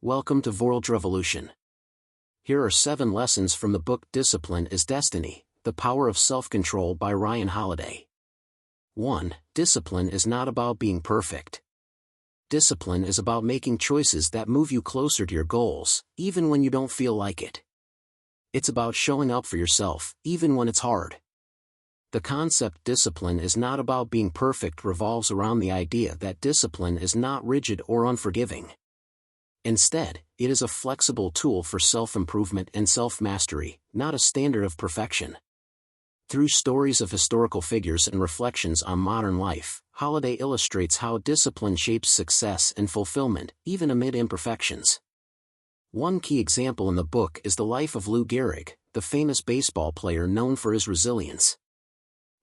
Welcome to World Revolution. Here are 7 lessons from the book Discipline is Destiny, The Power of Self-Control by Ryan Holiday. 1. Discipline is not about being perfect. Discipline is about making choices that move you closer to your goals, even when you don't feel like it. It's about showing up for yourself, even when it's hard. The concept discipline is not about being perfect revolves around the idea that discipline is not rigid or unforgiving. Instead, it is a flexible tool for self-improvement and self-mastery, not a standard of perfection. Through stories of historical figures and reflections on modern life, Holiday illustrates how discipline shapes success and fulfillment, even amid imperfections. One key example in the book is the life of Lou Gehrig, the famous baseball player known for his resilience.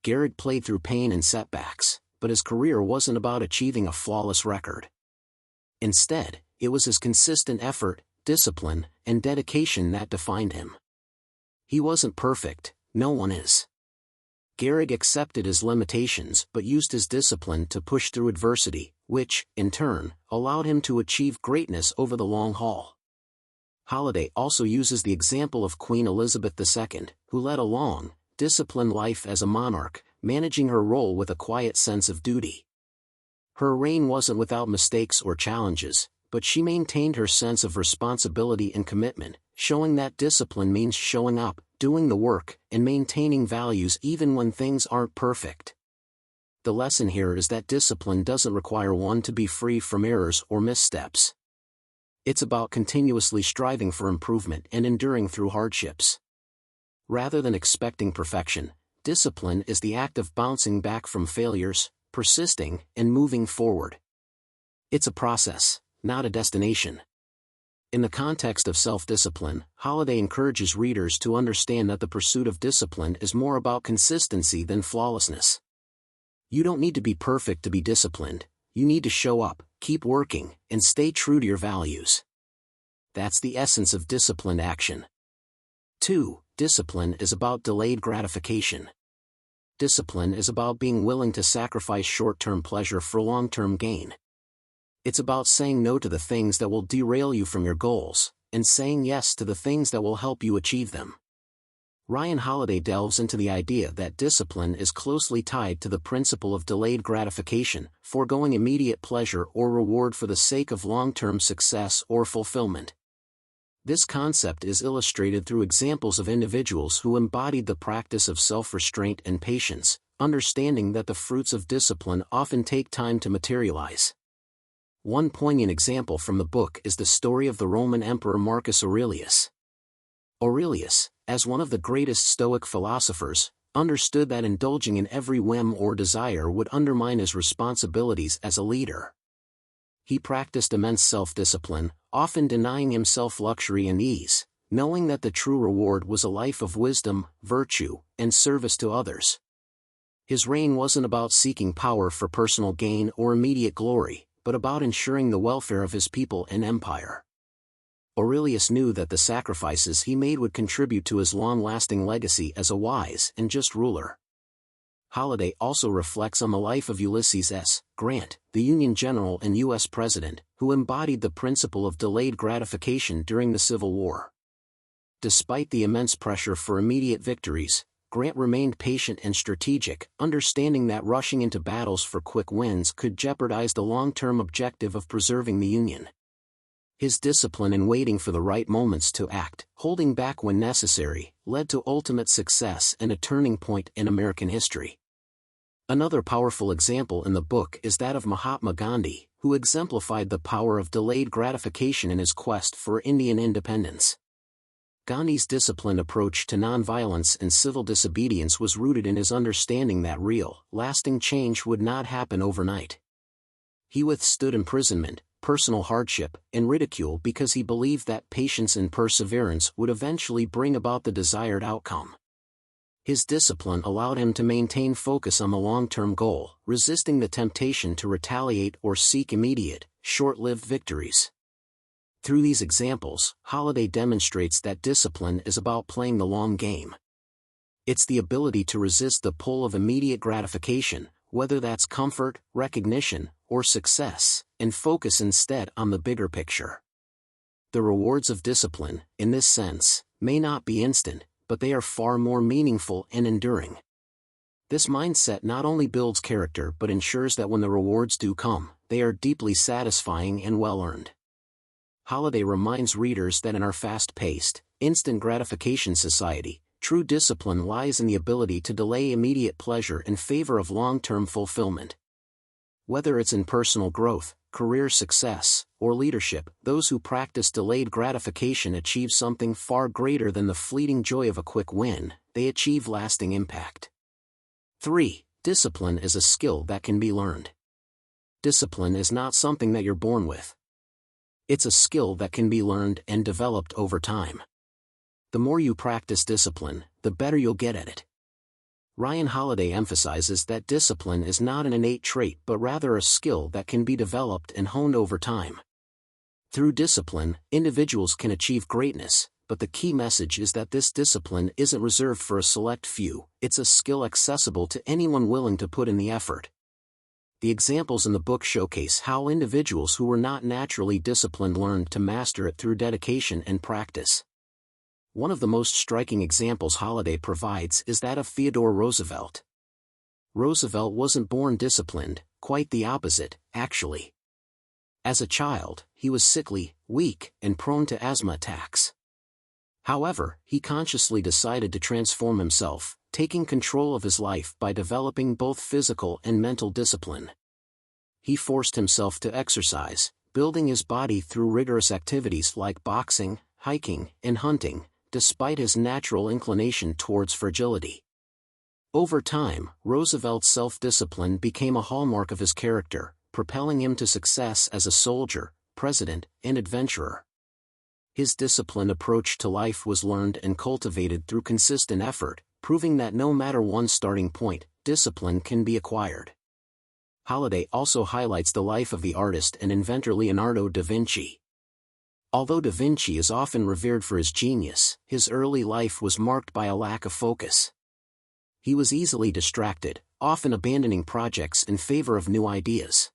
Gehrig played through pain and setbacks, but his career wasn't about achieving a flawless record. Instead, it was his consistent effort, discipline, and dedication that defined him. He wasn't perfect, no one is. Gehrig accepted his limitations but used his discipline to push through adversity, which, in turn, allowed him to achieve greatness over the long haul. Holiday also uses the example of Queen Elizabeth II, who led a long, disciplined life as a monarch, managing her role with a quiet sense of duty. Her reign wasn't without mistakes or challenges, but she maintained her sense of responsibility and commitment, showing that discipline means showing up, doing the work, and maintaining values even when things aren't perfect. The lesson here is that discipline doesn't require one to be free from errors or missteps. It's about continuously striving for improvement and enduring through hardships. Rather than expecting perfection, discipline is the act of bouncing back from failures, persisting, and moving forward. It's a process, not a destination. In the context of self-discipline, Holiday encourages readers to understand that the pursuit of discipline is more about consistency than flawlessness. You don't need to be perfect to be disciplined, you need to show up, keep working, and stay true to your values. That's the essence of disciplined action. 2. Discipline is about delayed gratification. Discipline is about being willing to sacrifice short-term pleasure for long-term gain. It's about saying no to the things that will derail you from your goals, and saying yes to the things that will help you achieve them. Ryan Holiday delves into the idea that discipline is closely tied to the principle of delayed gratification, foregoing immediate pleasure or reward for the sake of long-term success or fulfillment. This concept is illustrated through examples of individuals who embodied the practice of self-restraint and patience, understanding that the fruits of discipline often take time to materialize. One poignant example from the book is the story of the Roman Emperor Marcus Aurelius. Aurelius, as one of the greatest Stoic philosophers, understood that indulging in every whim or desire would undermine his responsibilities as a leader. He practiced immense self-discipline, often denying himself luxury and ease, knowing that the true reward was a life of wisdom, virtue, and service to others. His reign wasn't about seeking power for personal gain or immediate glory, but about ensuring the welfare of his people and empire. Aurelius knew that the sacrifices he made would contribute to his long-lasting legacy as a wise and just ruler. Holiday also reflects on the life of Ulysses S. Grant, the Union General and U.S. President, who embodied the principle of delayed gratification during the Civil War. Despite the immense pressure for immediate victories, Grant remained patient and strategic, understanding that rushing into battles for quick wins could jeopardize the long-term objective of preserving the Union. His discipline in waiting for the right moments to act, holding back when necessary, led to ultimate success and a turning point in American history. Another powerful example in the book is that of Mahatma Gandhi, who exemplified the power of delayed gratification in his quest for Indian independence. Gandhi's disciplined approach to nonviolence and civil disobedience was rooted in his understanding that real, lasting change would not happen overnight. He withstood imprisonment, personal hardship, and ridicule because he believed that patience and perseverance would eventually bring about the desired outcome. His discipline allowed him to maintain focus on the long-term goal, resisting the temptation to retaliate or seek immediate, short-lived victories. Through these examples, Holiday demonstrates that discipline is about playing the long game. It's the ability to resist the pull of immediate gratification, whether that's comfort, recognition, or success, and focus instead on the bigger picture. The rewards of discipline, in this sense, may not be instant, but they are far more meaningful and enduring. This mindset not only builds character but ensures that when the rewards do come, they are deeply satisfying and well-earned. Holiday reminds readers that in our fast-paced, instant gratification society, true discipline lies in the ability to delay immediate pleasure in favor of long-term fulfillment. Whether it's in personal growth, career success, or leadership, those who practice delayed gratification achieve something far greater than the fleeting joy of a quick win. They achieve lasting impact. 3. Discipline is a skill that can be learned. Discipline is not something that you're born with. It's a skill that can be learned and developed over time. The more you practice discipline, the better you'll get at it. Ryan Holiday emphasizes that discipline is not an innate trait but rather a skill that can be developed and honed over time. Through discipline, individuals can achieve greatness, but the key message is that this discipline isn't reserved for a select few. It's a skill accessible to anyone willing to put in the effort. The examples in the book showcase how individuals who were not naturally disciplined learned to master it through dedication and practice. One of the most striking examples Holiday provides is that of Theodore Roosevelt. Roosevelt wasn't born disciplined, quite the opposite, actually. As a child, he was sickly, weak, and prone to asthma attacks. However, he consciously decided to transform himself, taking control of his life by developing both physical and mental discipline. He forced himself to exercise, building his body through rigorous activities like boxing, hiking, and hunting, despite his natural inclination towards fragility. Over time, Roosevelt's self-discipline became a hallmark of his character, propelling him to success as a soldier, president, and adventurer. His disciplined approach to life was learned and cultivated through consistent effort, proving that no matter one's starting point, discipline can be acquired. Holiday also highlights the life of the artist and inventor Leonardo da Vinci. Although da Vinci is often revered for his genius, his early life was marked by a lack of focus. He was easily distracted, often abandoning projects in favor of new ideas.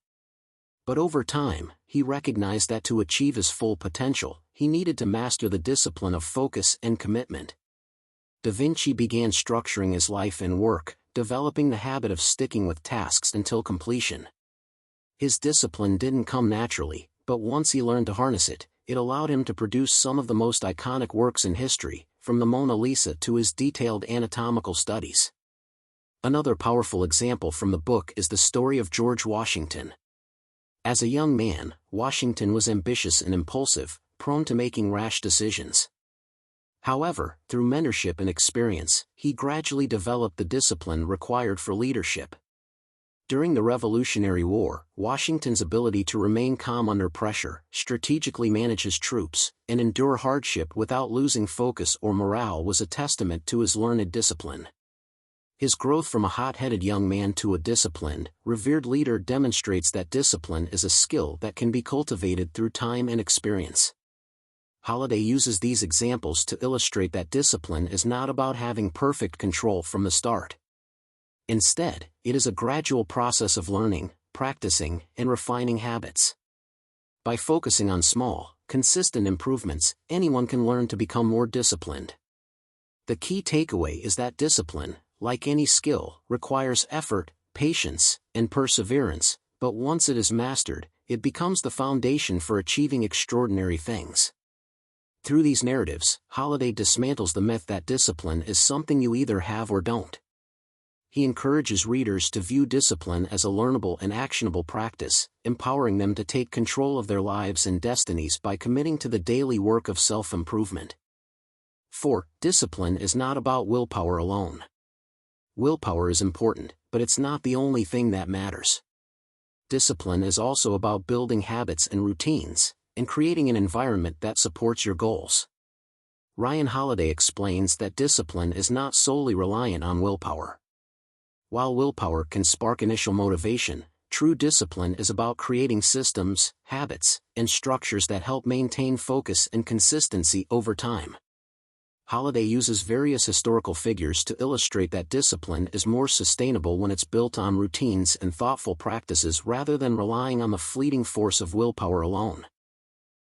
But over time, he recognized that to achieve his full potential, he needed to master the discipline of focus and commitment. Da Vinci began structuring his life and work, developing the habit of sticking with tasks until completion. His discipline didn't come naturally, but once he learned to harness it, it allowed him to produce some of the most iconic works in history, from the Mona Lisa to his detailed anatomical studies. Another powerful example from the book is the story of George Washington. As a young man, Washington was ambitious and impulsive, prone to making rash decisions. However, through mentorship and experience, he gradually developed the discipline required for leadership. During the Revolutionary War, Washington's ability to remain calm under pressure, strategically manage his troops, and endure hardship without losing focus or morale was a testament to his learned discipline. His growth from a hot-headed young man to a disciplined, revered leader demonstrates that discipline is a skill that can be cultivated through time and experience. Holiday uses these examples to illustrate that discipline is not about having perfect control from the start. Instead, it is a gradual process of learning, practicing, and refining habits. By focusing on small, consistent improvements, anyone can learn to become more disciplined. The key takeaway is that discipline, like any skill, requires effort, patience, and perseverance, but once it is mastered, it becomes the foundation for achieving extraordinary things. Through these narratives, Holiday dismantles the myth that discipline is something you either have or don't. He encourages readers to view discipline as a learnable and actionable practice, empowering them to take control of their lives and destinies by committing to the daily work of self-improvement. 4. Discipline is not about willpower alone. Willpower is important, but it's not the only thing that matters. Discipline is also about building habits and routines, and creating an environment that supports your goals. Ryan Holiday explains that discipline is not solely reliant on willpower. While willpower can spark initial motivation, true discipline is about creating systems, habits, and structures that help maintain focus and consistency over time. Holiday uses various historical figures to illustrate that discipline is more sustainable when it's built on routines and thoughtful practices rather than relying on the fleeting force of willpower alone.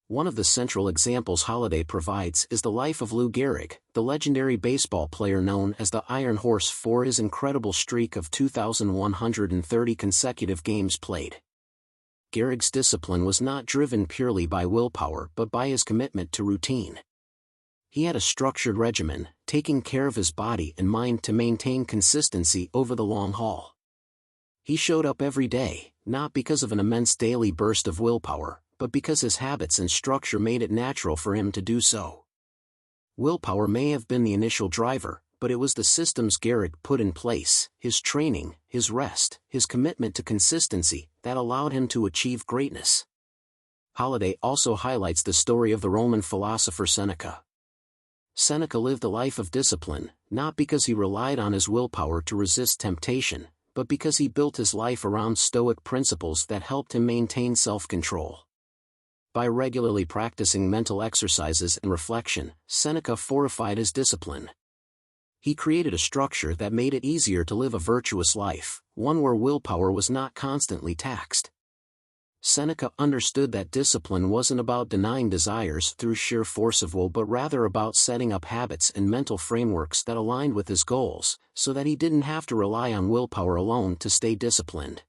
One of the central examples Holiday provides is the life of Lou Gehrig, the legendary baseball player known as the Iron Horse for his incredible streak of 2,130 consecutive games played. Gehrig's discipline was not driven purely by willpower but by his commitment to routine. He had a structured regimen, taking care of his body and mind to maintain consistency over the long haul. He showed up every day, not because of an immense daily burst of willpower, but because his habits and structure made it natural for him to do so. Willpower may have been the initial driver, but it was the systems Gehrig put in place, his training, his rest, his commitment to consistency, that allowed him to achieve greatness. Holiday also highlights the story of the Roman philosopher Seneca. Seneca lived a life of discipline, not because he relied on his willpower to resist temptation, but because he built his life around Stoic principles that helped him maintain self-control. By regularly practicing mental exercises and reflection, Seneca fortified his discipline. He created a structure that made it easier to live a virtuous life, one where willpower was not constantly taxed. Seneca understood that discipline wasn't about denying desires through sheer force of will but rather about setting up habits and mental frameworks that aligned with his goals, so that he didn't have to rely on willpower alone to stay disciplined.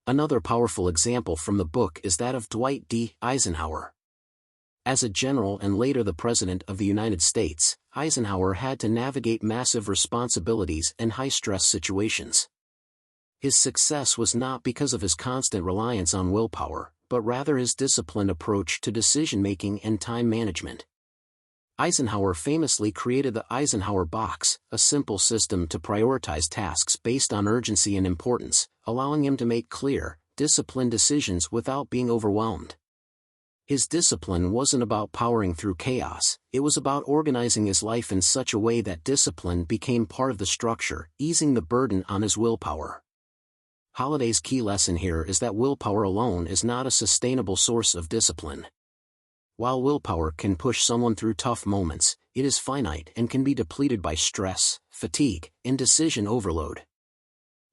Another powerful example from the book is that of Dwight D. Eisenhower. As a general and later the President of the United States, Eisenhower had to navigate massive responsibilities and high-stress situations. His success was not because of his constant reliance on willpower, but rather his disciplined approach to decision-making and time management. Eisenhower famously created the Eisenhower box, a simple system to prioritize tasks based on urgency and importance, allowing him to make clear, disciplined decisions without being overwhelmed. His discipline wasn't about powering through chaos, it was about organizing his life in such a way that discipline became part of the structure, easing the burden on his willpower. Holiday's key lesson here is that willpower alone is not a sustainable source of discipline. While willpower can push someone through tough moments, it is finite and can be depleted by stress, fatigue, and decision overload.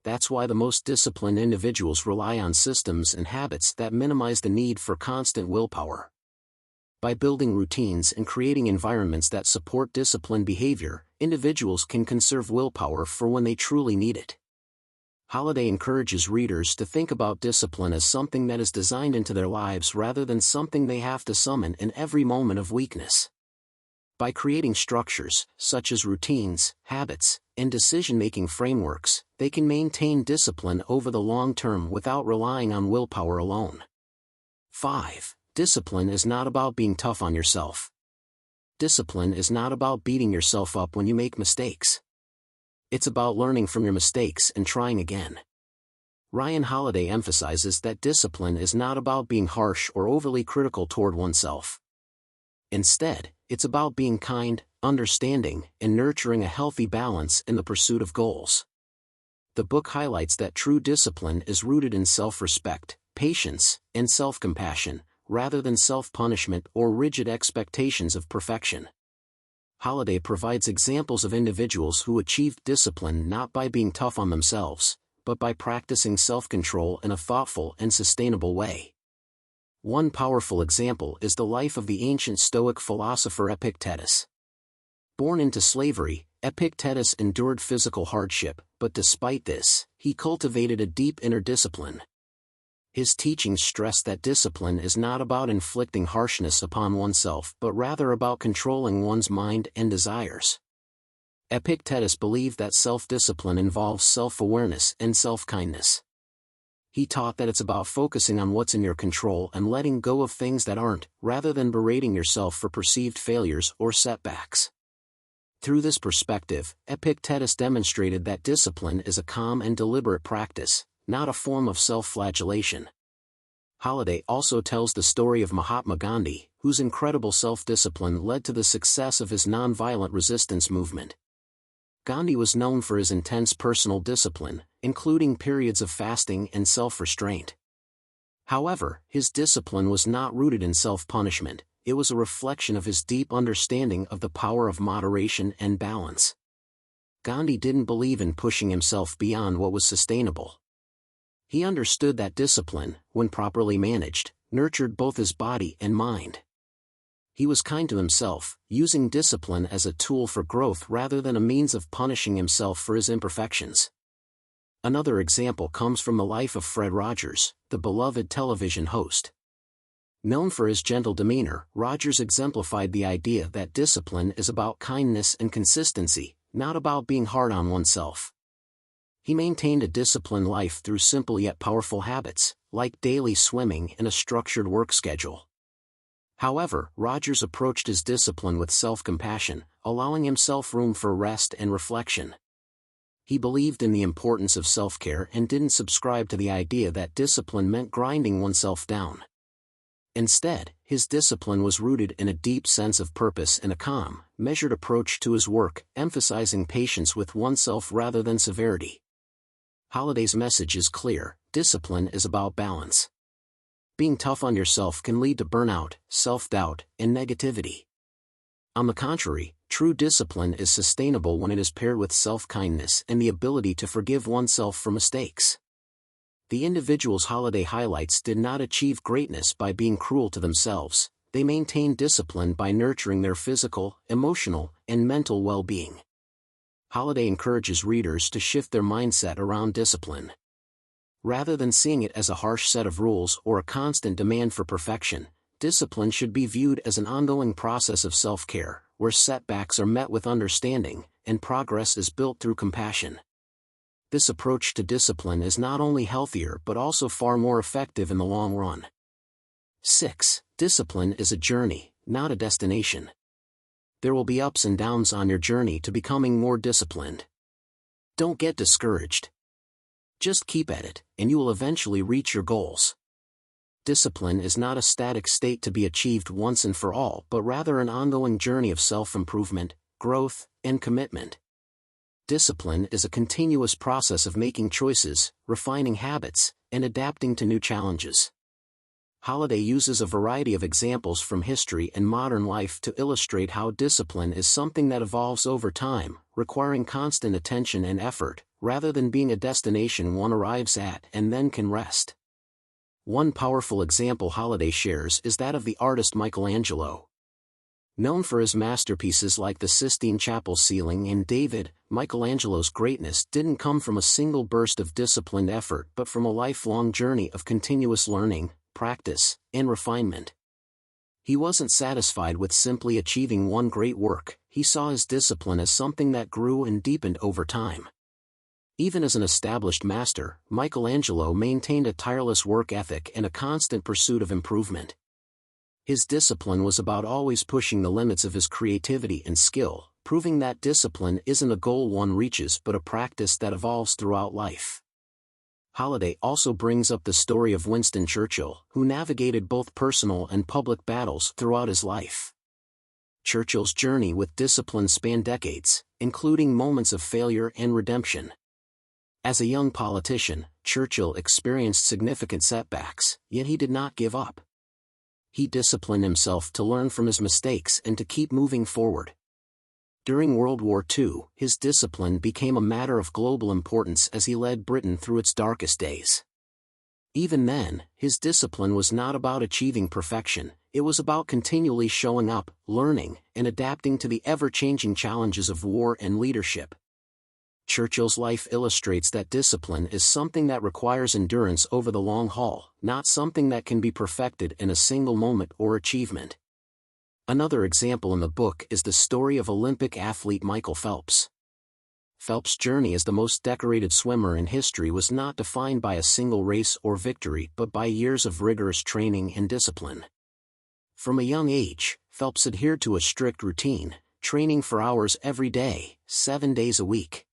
That's why the most disciplined individuals rely on systems and habits that minimize the need for constant willpower. By building routines and creating environments that support disciplined behavior, individuals can conserve willpower for when they truly need it. Holiday encourages readers to think about discipline as something that is designed into their lives rather than something they have to summon in every moment of weakness. By creating structures, such as routines, habits, and decision-making frameworks, they can maintain discipline over the long term without relying on willpower alone. 5. Discipline is not about being tough on yourself. Discipline is not about beating yourself up when you make mistakes. It's about learning from your mistakes and trying again. Ryan Holiday emphasizes that discipline is not about being harsh or overly critical toward oneself. Instead, it's about being kind, understanding, and nurturing a healthy balance in the pursuit of goals. The book highlights that true discipline is rooted in self-respect, patience, and self-compassion, rather than self-punishment or rigid expectations of perfection. Holiday provides examples of individuals who achieved discipline not by being tough on themselves, but by practicing self-control in a thoughtful and sustainable way. One powerful example is the life of the ancient Stoic philosopher Epictetus. Born into slavery, Epictetus endured physical hardship, but despite this, he cultivated a deep inner discipline. His teachings stress that discipline is not about inflicting harshness upon oneself but rather about controlling one's mind and desires. Epictetus believed that self-discipline involves self-awareness and self-kindness. He taught that it's about focusing on what's in your control and letting go of things that aren't, rather than berating yourself for perceived failures or setbacks. Through this perspective, Epictetus demonstrated that discipline is a calm and deliberate practice, not a form of self-flagellation. Holiday also tells the story of Mahatma Gandhi, whose incredible self-discipline led to the success of his nonviolent resistance movement. Gandhi was known for his intense personal discipline, including periods of fasting and self-restraint. However, his discipline was not rooted in self-punishment, it was a reflection of his deep understanding of the power of moderation and balance. Gandhi didn't believe in pushing himself beyond what was sustainable. He understood that discipline, when properly managed, nurtured both his body and mind. He was kind to himself, using discipline as a tool for growth rather than a means of punishing himself for his imperfections. Another example comes from the life of Fred Rogers, the beloved television host. Known for his gentle demeanor, Rogers exemplified the idea that discipline is about kindness and consistency, not about being hard on oneself. He maintained a disciplined life through simple yet powerful habits, like daily swimming and a structured work schedule. However, Rogers approached his discipline with self-compassion, allowing himself room for rest and reflection. He believed in the importance of self-care and didn't subscribe to the idea that discipline meant grinding oneself down. Instead, his discipline was rooted in a deep sense of purpose and a calm, measured approach to his work, emphasizing patience with oneself rather than severity. Holliday's message is clear: discipline is about balance. Being tough on yourself can lead to burnout, self-doubt, and negativity. On the contrary, true discipline is sustainable when it is paired with self-kindness and the ability to forgive oneself for mistakes. The individuals Holliday highlights did not achieve greatness by being cruel to themselves. They maintained discipline by nurturing their physical, emotional, and mental well-being. Holliday encourages readers to shift their mindset around discipline. Rather than seeing it as a harsh set of rules or a constant demand for perfection, discipline should be viewed as an ongoing process of self-care, where setbacks are met with understanding, and progress is built through compassion. This approach to discipline is not only healthier but also far more effective in the long run. 6. Discipline is a journey, not a destination. There will be ups and downs on your journey to becoming more disciplined. Don't get discouraged. Just keep at it, and you will eventually reach your goals. Discipline is not a static state to be achieved once and for all, but rather an ongoing journey of self-improvement, growth, and commitment. Discipline is a continuous process of making choices, refining habits, and adapting to new challenges. Holliday uses a variety of examples from history and modern life to illustrate how discipline is something that evolves over time, requiring constant attention and effort, rather than being a destination one arrives at and then can rest. One powerful example Holliday shares is that of the artist Michelangelo. Known for his masterpieces like the Sistine Chapel ceiling and David, Michelangelo's greatness didn't come from a single burst of disciplined effort but from a lifelong journey of continuous learning, practice, and refinement. He wasn't satisfied with simply achieving one great work. He saw his discipline as something that grew and deepened over time. Even as an established master, Michelangelo maintained a tireless work ethic and a constant pursuit of improvement. His discipline was about always pushing the limits of his creativity and skill, proving that discipline isn't a goal one reaches but a practice that evolves throughout life. Holliday also brings up the story of Winston Churchill, who navigated both personal and public battles throughout his life. Churchill's journey with discipline spanned decades, including moments of failure and redemption. As a young politician, Churchill experienced significant setbacks, yet he did not give up. He disciplined himself to learn from his mistakes and to keep moving forward. During World War II, his discipline became a matter of global importance as he led Britain through its darkest days. Even then, his discipline was not about achieving perfection. It was about continually showing up, learning, and adapting to the ever-changing challenges of war and leadership. Churchill's life illustrates that discipline is something that requires endurance over the long haul, not something that can be perfected in a single moment or achievement. Another example in the book is the story of Olympic athlete Michael Phelps. Phelps' journey as the most decorated swimmer in history was not defined by a single race or victory but by years of rigorous training and discipline. From a young age, Phelps adhered to a strict routine, training for hours every day, 7 days a week.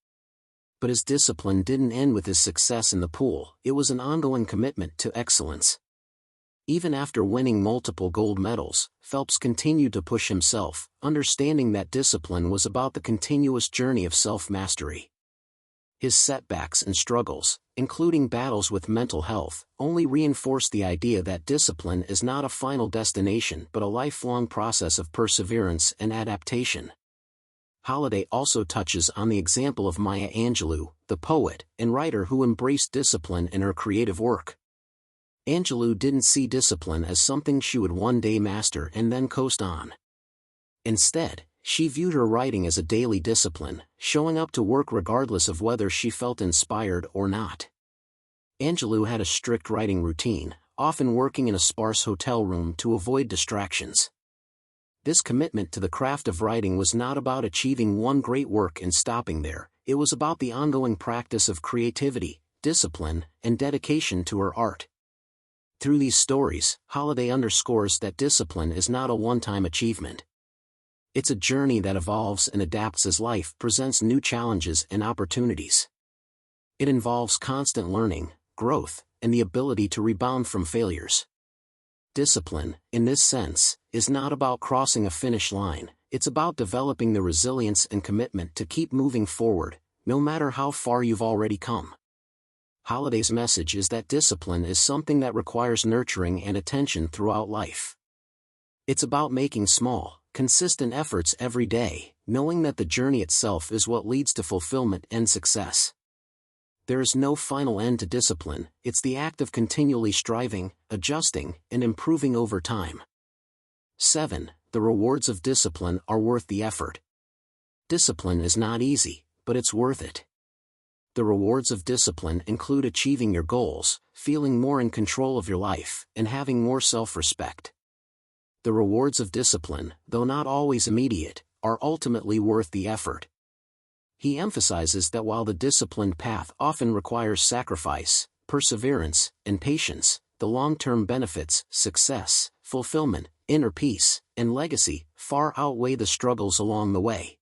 But his discipline didn't end with his success in the pool. It was an ongoing commitment to excellence. Even after winning multiple gold medals, Phelps continued to push himself, understanding that discipline was about the continuous journey of self-mastery. His setbacks and struggles, including battles with mental health, only reinforced the idea that discipline is not a final destination but a lifelong process of perseverance and adaptation. Holliday also touches on the example of Maya Angelou, the poet and writer who embraced discipline in her creative work. Angelou didn't see discipline as something she would one day master and then coast on. Instead, she viewed her writing as a daily discipline, showing up to work regardless of whether she felt inspired or not. Angelou had a strict writing routine, often working in a sparse hotel room to avoid distractions. This commitment to the craft of writing was not about achieving one great work and stopping there, it was about the ongoing practice of creativity, discipline, and dedication to her art. Through these stories, Holiday underscores that discipline is not a one-time achievement. It's a journey that evolves and adapts as life presents new challenges and opportunities. It involves constant learning, growth, and the ability to rebound from failures. Discipline, in this sense, is not about crossing a finish line, it's about developing the resilience and commitment to keep moving forward, no matter how far you've already come. Holiday's message is that discipline is something that requires nurturing and attention throughout life. It's about making small, consistent efforts every day, knowing that the journey itself is what leads to fulfillment and success. There is no final end to discipline, it's the act of continually striving, adjusting, and improving over time. 7. The rewards of discipline are worth the effort. Discipline is not easy, but it's worth it. The rewards of discipline include achieving your goals, feeling more in control of your life, and having more self-respect. The rewards of discipline, though not always immediate, are ultimately worth the effort. He emphasizes that while the disciplined path often requires sacrifice, perseverance, and patience, the long-term benefits, success, fulfillment, inner peace, and legacy far outweigh the struggles along the way.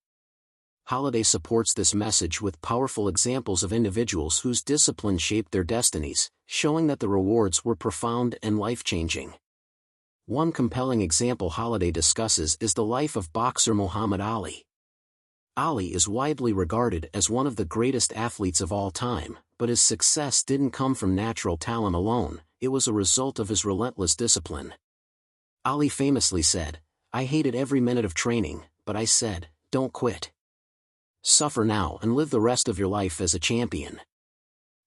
Holiday supports this message with powerful examples of individuals whose discipline shaped their destinies, showing that the rewards were profound and life-changing. One compelling example Holiday discusses is the life of boxer Muhammad Ali. Ali is widely regarded as one of the greatest athletes of all time, but his success didn't come from natural talent alone, it was a result of his relentless discipline. Ali famously said, "I hated every minute of training, but I said, don't quit. Suffer now and live the rest of your life as a champion."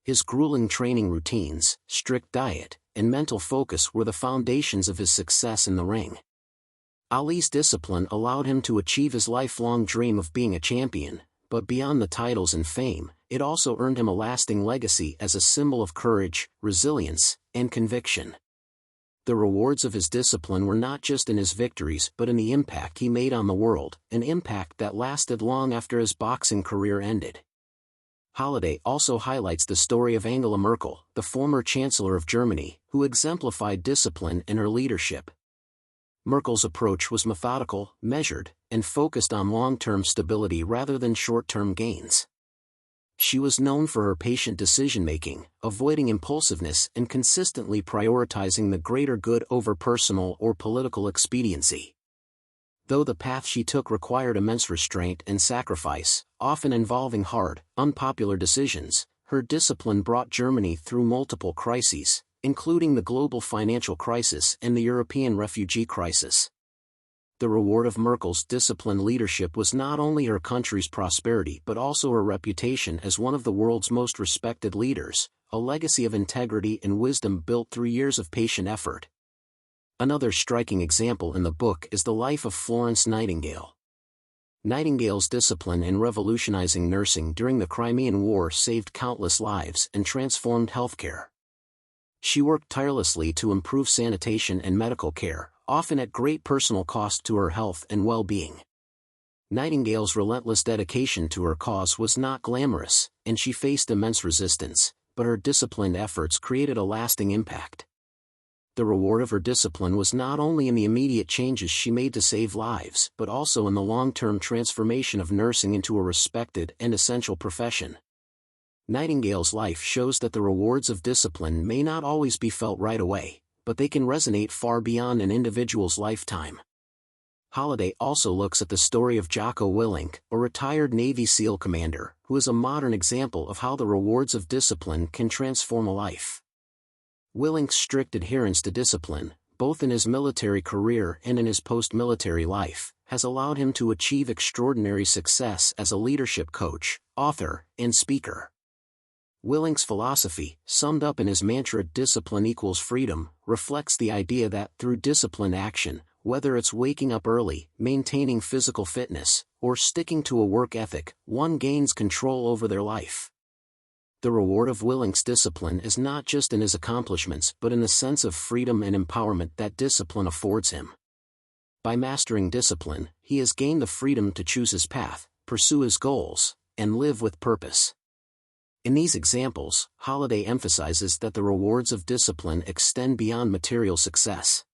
His grueling training routines, strict diet, and mental focus were the foundations of his success in the ring. Ali's discipline allowed him to achieve his lifelong dream of being a champion, but beyond the titles and fame, it also earned him a lasting legacy as a symbol of courage, resilience, and conviction. The rewards of his discipline were not just in his victories but in the impact he made on the world, an impact that lasted long after his boxing career ended. Holiday also highlights the story of Angela Merkel, the former Chancellor of Germany, who exemplified discipline in her leadership. Merkel's approach was methodical, measured, and focused on long-term stability rather than short-term gains. She was known for her patient decision-making, avoiding impulsiveness and consistently prioritizing the greater good over personal or political expediency. Though the path she took required immense restraint and sacrifice, often involving hard, unpopular decisions, her discipline brought Germany through multiple crises, including the global financial crisis and the European refugee crisis. The reward of Merkel's disciplined leadership was not only her country's prosperity but also her reputation as one of the world's most respected leaders, a legacy of integrity and wisdom built through years of patient effort. Another striking example in the book is the life of Florence Nightingale. Nightingale's discipline in revolutionizing nursing during the Crimean War saved countless lives and transformed healthcare. She worked tirelessly to improve sanitation and medical care, often at great personal cost to her health and well-being. Nightingale's relentless dedication to her cause was not glamorous, and she faced immense resistance, but her disciplined efforts created a lasting impact. The reward of her discipline was not only in the immediate changes she made to save lives but also in the long-term transformation of nursing into a respected and essential profession. Nightingale's life shows that the rewards of discipline may not always be felt right away, but they can resonate far beyond an individual's lifetime. Holiday also looks at the story of Jocko Willink, a retired Navy SEAL commander, who is a modern example of how the rewards of discipline can transform a life. Willink's strict adherence to discipline, both in his military career and in his post-military life, has allowed him to achieve extraordinary success as a leadership coach, author, and speaker. Willink's philosophy, summed up in his mantra "discipline equals freedom," reflects the idea that through disciplined action, whether it's waking up early, maintaining physical fitness, or sticking to a work ethic, one gains control over their life. The reward of Willink's discipline is not just in his accomplishments but in the sense of freedom and empowerment that discipline affords him. By mastering discipline, he has gained the freedom to choose his path, pursue his goals, and live with purpose. In these examples, Holiday emphasizes that the rewards of discipline extend beyond material success.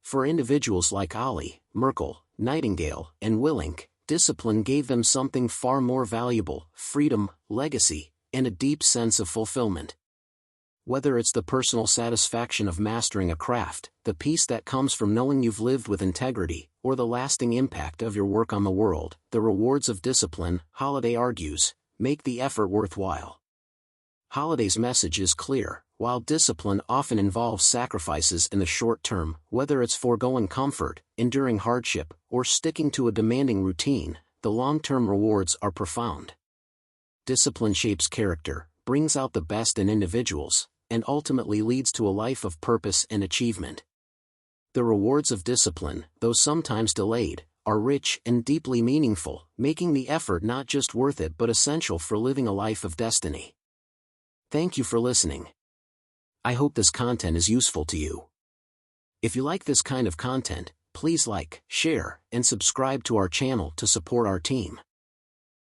For individuals like Ollie, Merkel, Nightingale, and Willink, discipline gave them something far more valuable: freedom, legacy, and a deep sense of fulfillment. Whether it's the personal satisfaction of mastering a craft, the peace that comes from knowing you've lived with integrity, or the lasting impact of your work on the world, the rewards of discipline, Holiday argues, make the effort worthwhile. Holiday's message is clear: while discipline often involves sacrifices in the short term, whether it's foregoing comfort, enduring hardship, or sticking to a demanding routine, the long-term rewards are profound. Discipline shapes character, brings out the best in individuals, and ultimately leads to a life of purpose and achievement. The rewards of discipline, though sometimes delayed, are rich and deeply meaningful, making the effort not just worth it but essential for living a life of destiny. Thank you for listening. I hope this content is useful to you. If you like this kind of content, please like, share, and subscribe to our channel to support our team.